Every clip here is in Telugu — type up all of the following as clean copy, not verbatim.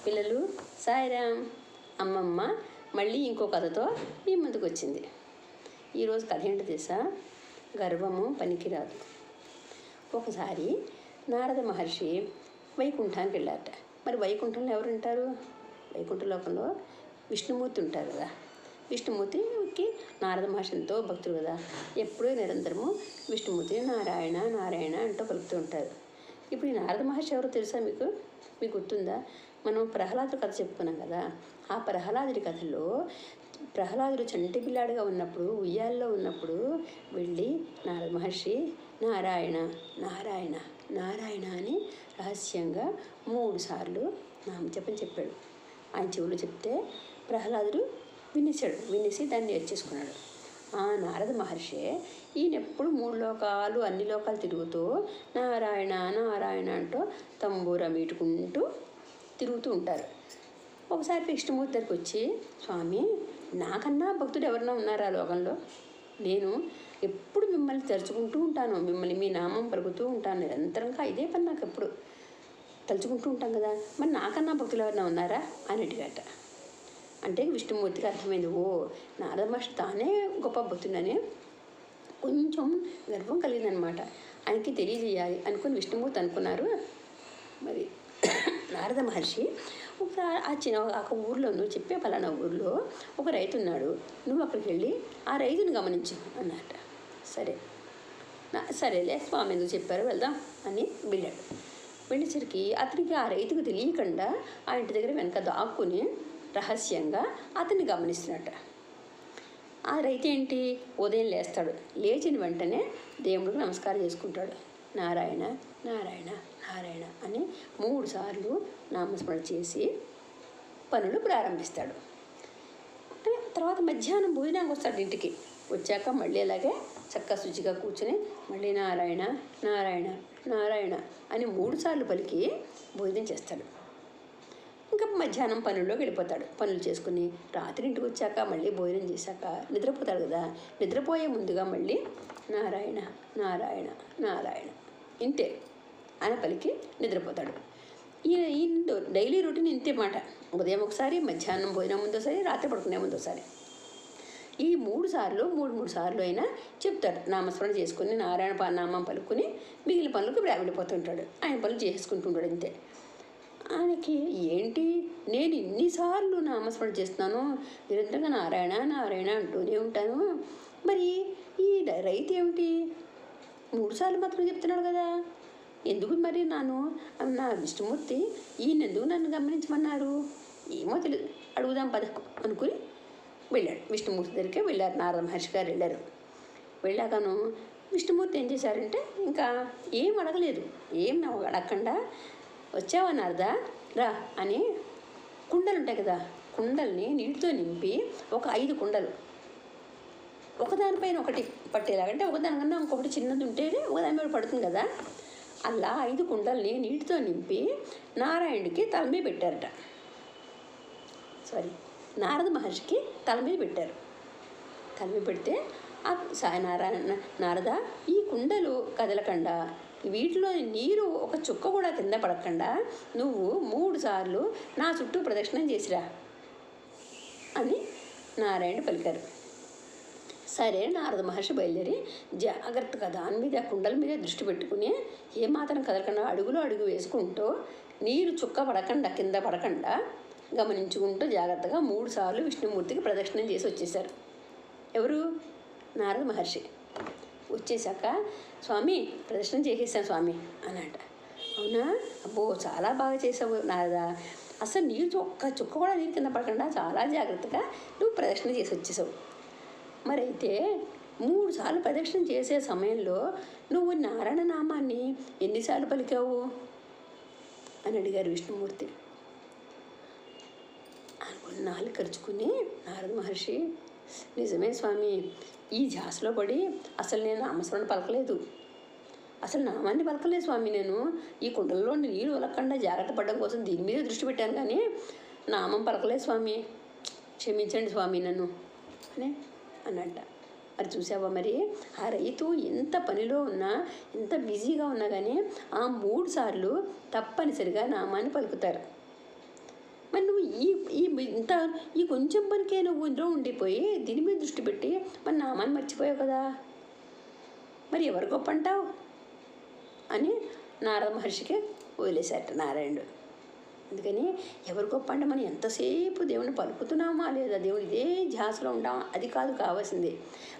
పిల్లలు సాయిరామ్. అమ్మమ్మ మళ్ళీ ఇంకో కథతో మీ ముందుకు వచ్చింది. ఈరోజు కథ ఏంటో తెలుసా? గర్వము పనికిరాదు. ఒకసారి నారద మహర్షి వైకుంఠానికి వెళ్ళారట. మరి వైకుంఠంలో ఎవరు ఉంటారు? వైకుంఠ లోకంలో విష్ణుమూర్తి ఉంటారు కదా. విష్ణుమూర్తికి నారద మహర్షి ఎంతో భక్తులు కదా. ఎప్పుడూ నిరంతరము విష్ణుమూర్తిని నారాయణ నారాయణ అంటూ పలుకుతూ ఉంటారు. ఇప్పుడు ఈ నారద మహర్షి ఎవరో తెలుసా మీకు? మీకు గుర్తుందా? మనం ప్రహ్లాదుడి కథ చెప్పుకున్నాం కదా. ఆ ప్రహ్లాదుడి కథలో ప్రహ్లాదుడు చంటి పిల్లాడిగా ఉన్నప్పుడు, ఉయ్యాల్లో ఉన్నప్పుడు వెళ్ళి నారద మహర్షి నారాయణ నారాయణ నారాయణ అని రహస్యంగా 3 సార్లు నామజపం చెప్పాడు. ఆయన చెవులు చెప్తే ప్రహ్లాదుడు వినేసి దాన్ని నేర్చేసుకున్నాడు. ఆ నారద మహర్షి ఈయన ఎప్పుడు 3 లోకాలు అన్ని లోకాలు తిరుగుతూ నారాయణ నారాయణ అంటూ తంబూర మీటుకుంటూ తిరుగుతూ ఉంటారు. ఒకసారి విష్ణుమూర్తి దగ్గరికి వచ్చి, స్వామి నాకన్నా భక్తుడు ఎవరన్నా ఉన్నారా లోకంలో? నేను ఎప్పుడు మిమ్మల్ని తలుచుకుంటూ ఉంటాను, మిమ్మల్ని మీ నామం పలుకుతూ ఉంటాను నిరంతరంగా. ఇదే పని నాకు ఎప్పుడు తలుచుకుంటూ ఉంటాం కదా. మరి నాకన్నా భక్తులు ఎవరైనా ఉన్నారా అని అడిగాట. అంటే విష్ణుమూర్తికి అర్థమైంది, ఓ నారద మహర్షి తానే గొప్ప భక్తుడని కొంచెం గర్వం కలిగిందనమాట. ఆయనకి తెలియజేయాలి అనుకుని విష్ణుమూర్తి అనుకున్నారు. మరి నారద మహర్షి ఒకసారి ఒక ఊర్లో, నువ్వు చెప్పే పలానా ఊర్లో ఒక రైతు ఉన్నాడు, నువ్వు అక్కడికి వెళ్ళి ఆ రైతుని గమనించు అన్నట. సరేలే స్వామి ఎందుకు చెప్పారు, వెళ్దాం అని వెళ్ళాడు. వెళ్ళేసరికి అతనికి ఆ రైతుకు తెలియకుండా ఆ ఇంటి దగ్గర వెనక దాక్కుని రహస్యంగా అతన్ని గమనిస్తున్నట్ట. ఆ రైతు ఏంటి, ఉదయం లేస్తాడు, లేచిన వెంటనే దేవుడికి నమస్కారం చేసుకుంటాడు. నారాయణ నారాయణ నారాయణ అని 3 సార్లు నామస్మరణ చేసి పనులు ప్రారంభిస్తాడు. తర్వాత మధ్యాహ్నం భోజనానికి వస్తాడు. ఇంటికి వచ్చాక మళ్ళీ అలాగే చక్కగా శుచిగా కూర్చుని మళ్ళీ నారాయణ నారాయణ నారాయణ అని 3 సార్లు పలికి భోజనం చేస్తాడు. ఇంకా మధ్యాహ్నం పనుల్లోకి వెళ్ళిపోతాడు. పనులు చేసుకుని రాత్రి ఇంటికి వచ్చాక మళ్ళీ భోజనం చేశాక నిద్రపోతాడు కదా. నిద్రపోయే ముందుగా మళ్ళీ నారాయణ నారాయణ నారాయణ ఇంతే ఆయన పలికి నిద్రపోతాడు. ఈయన డైలీ రొటీన్ ఇంతే మాట. ఉదయం ఒకసారి, మధ్యాహ్నం భోజనం ముందోసారి, రాత్రి పడుకునే ముందోసారి. ఈ 3 సార్లు 3 సార్లు అయినా చెప్తాడు. నామస్మరణ చేసుకుని నారాయణ నామం పలుకుని మిగిలిన పనులకు వెళ్ళిపోతుంటాడు. ఆయన పనులు చేసుకుంటుంటాడు అంతే. ఆయనకి ఏంటి, నేను ఇన్నిసార్లు నామస్మరణ చేస్తున్నాను, నిరంతరంగా నారాయణ నారాయణ అంటూనే ఉంటాను, మరి ఈ రైతు ఏమిటి 3 సార్లు మాత్రం చెప్తున్నాడు కదా, ఎందుకు మరి నా విష్ణుమూర్తి ఈయన ఎందుకు నన్ను గమనించమన్నారు, ఏమో తెలియదు, అడుగుదాం పద అనుకుని వెళ్ళాడు. విష్ణుమూర్తి దగ్గరికి వెళ్ళారు. నారద మహర్షి గారు వెళ్ళారు. వెళ్ళాకను విష్ణుమూర్తి ఏం చేశారంటే ఇంకా ఏం అడగలేదు, ఏం అడగకుండా వచ్చావా నారదా రా అని కుండలు ఉంటాయి కదా, కుండల్ని నీటితో నింపి ఒక 5 కుండలు ఒకదానిపైన ఒకటి పట్టేలాగంటే ఒకదానికన్నా ఇంకొకటి చిన్నది ఉంటే ఒకదాని మీద పడుతుంది కదా, అలా 5 కుండల్ని నీటితో నింపి నారాయణుడికి తల మీద పెట్టారట. నారద మహర్షికి తల మీద పెట్టారు. తల మీద పెడితే నారద ఈ కుండలు కదలకుండా, వీటిలో నీరు ఒక చుక్క కూడా కింద పడకుండా నువ్వు 3 సార్లు నా చుట్టూ ప్రదక్షిణం చేసిరా అని నారాయణ పలికారు. సరే నారద మహర్షి బయలుదేరి జాగ్రత్తగా దాని మీద కుండల మీద దృష్టి పెట్టుకుని ఏమాత్రం కదలకుండా అడుగులో అడుగు వేసుకుంటూ నీరు చుక్క పడకుండా కింద పడకుండా గమనించుకుంటూ జాగ్రత్తగా 3 సార్లు విష్ణుమూర్తికి ప్రదక్షిణం చేసి వచ్చేసారు. ఎవరు? నారద మహర్షి. వచ్చేసాక స్వామి ప్రదర్శన చేసేసాను స్వామి అన్నట. అవునా, అబ్బో చాలా బాగా చేసావు నారదా, అసలు నీరు ఒక్క చుక్క కూడా నీరు కింద పడకుండా చాలా జాగ్రత్తగా నువ్వు ప్రదక్షిణ చేసి వచ్చేసావు. మరైతే 3 సార్లు ప్రదక్షిణ చేసే సమయంలో నువ్వు నారాయణ నామాన్ని ఎన్నిసార్లు పలికావు అని అడిగారు విష్ణుమూర్తి. అనుకుని నాలుగు ఖర్చుకుని నారద మహర్షి, నిజమే స్వామి, ఈ ధ్యాసలో పడి అసలు నేను నామస్మరణ పలకలేదు, అసలు నామాన్ని పలకలేదు స్వామి. నేను ఈ కుండల్లో నీళ్ళు వలకుండా జాగ్రత్త పడడం కోసం దీని మీద దృష్టి పెట్టాను కానీ నామం పలకలేదు స్వామి, క్షమించండి స్వామి నన్ను అని అన్నట్ట. మరి చూసావా, మరి ఆ రైతు ఎంత పనిలో ఉన్నా, ఎంత బిజీగా ఉన్నా కానీ ఆ 3 సార్లు తప్పనిసరిగా నామాన్ని పలుకుతారు. మరి నువ్వు ఈ ఈ ఇంత ఈ కొంచెం పనికే నువ్వు ఇంట్లో ఉండిపోయి దీని మీద దృష్టి పెట్టి మరి నామాన్ని మర్చిపోయావు కదా, మరి ఎవరు గొప్ప అంటావు అని నారద మహర్షికి వదిలేశారట నారాయణుడు. అందుకని ఎవరు గొప్ప అంటే మనం ఎంతసేపు దేవుని పలుకుతున్నామా లేదా, దేవుడు ఇదే ధ్యాసలో ఉంటామా, అది కాదు కావాల్సింది.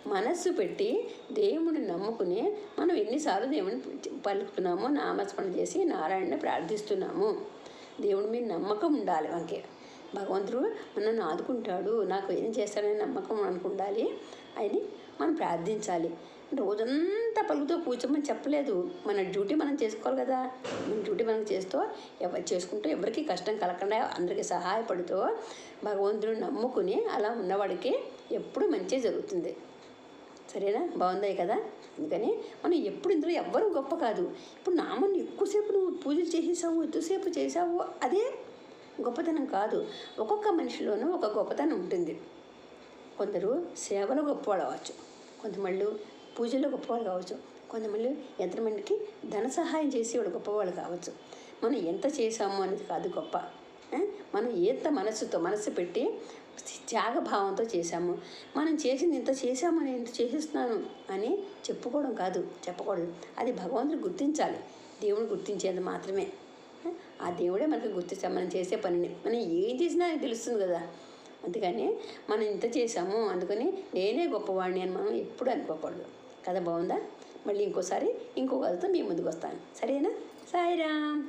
మనస్సు పెట్టి దేవుడిని నమ్ముకుని మనం ఎన్నిసార్లు దేవుని పలుకుతున్నామో, నామస్మరణ చేసి నారాయణని ప్రార్థిస్తున్నాము. దేవుడి మీద నమ్మకం ఉండాలి. మనకి భగవంతుడు నన్ను ఆదుకుంటాడు, నాకు ఏం చేస్తాడని నమ్మకం మనకు ఉండాలి అని మనం ప్రార్థించాలి. రోజంతా పలుకుతో కూర్చోమని చెప్పలేదు. మన డ్యూటీ మనం చేసుకోవాలి కదా. మన డ్యూటీ మనం చేసుకుంటూ ఎవరికి కష్టం కలగకుండా అందరికీ సహాయపడుతూ భగవంతుడు నమ్ముకుని అలా ఉన్నవాడికి ఎప్పుడు మంచి జరుగుతుంది. సరేనా, బాగుంది కదా. అందుకని మనం ఎప్పుడు ఇందులో ఎవ్వరూ గొప్ప కాదు. ఇప్పుడు నామని ఎక్కువసేపు నువ్వు పూజలు చేసేసావు, ఎంతసేపు చేసావు, అదే గొప్పతనం కాదు. ఒక్కొక్క మనిషిలోనూ ఒక గొప్పతనం ఉంటుంది. కొందరు సేవలో గొప్పవాళ్ళు అవ్వచ్చు, కొంతమంది పూజల్లో గొప్పవాళ్ళు కావచ్చు, కొంతమంది ఎంతమందికి ధన సహాయం చేసేవాళ్ళు గొప్పవాళ్ళు కావచ్చు. మనం ఎంత చేసాము అనేది కాదు గొప్ప, మనం ఎంత మనస్సు పెట్టి త్యాగభావంతో చేశాము. మనం చేసింది ఇంత చేశాము, నేను ఇంత చేసేస్తున్నాను అని చెప్పకూడదు. అది భగవంతుడు గుర్తించాలి. దేవుడు గుర్తించేది మాత్రమే. ఆ దేవుడే మనకు గుర్తించాలి మనం చేసే పనిని. మనం ఏం చేసినా ఆయనకు తెలుస్తుంది కదా. అందుకని మనం ఇంత చేసాము అందుకని నేనే గొప్పవాడిని అని మనం ఎప్పుడు అనుకోకూడదు. కథ బాగుందా? మళ్ళీ ఇంకో కథతో మీ ముందుకు వస్తాను. సరేనా? సాయిరామ్.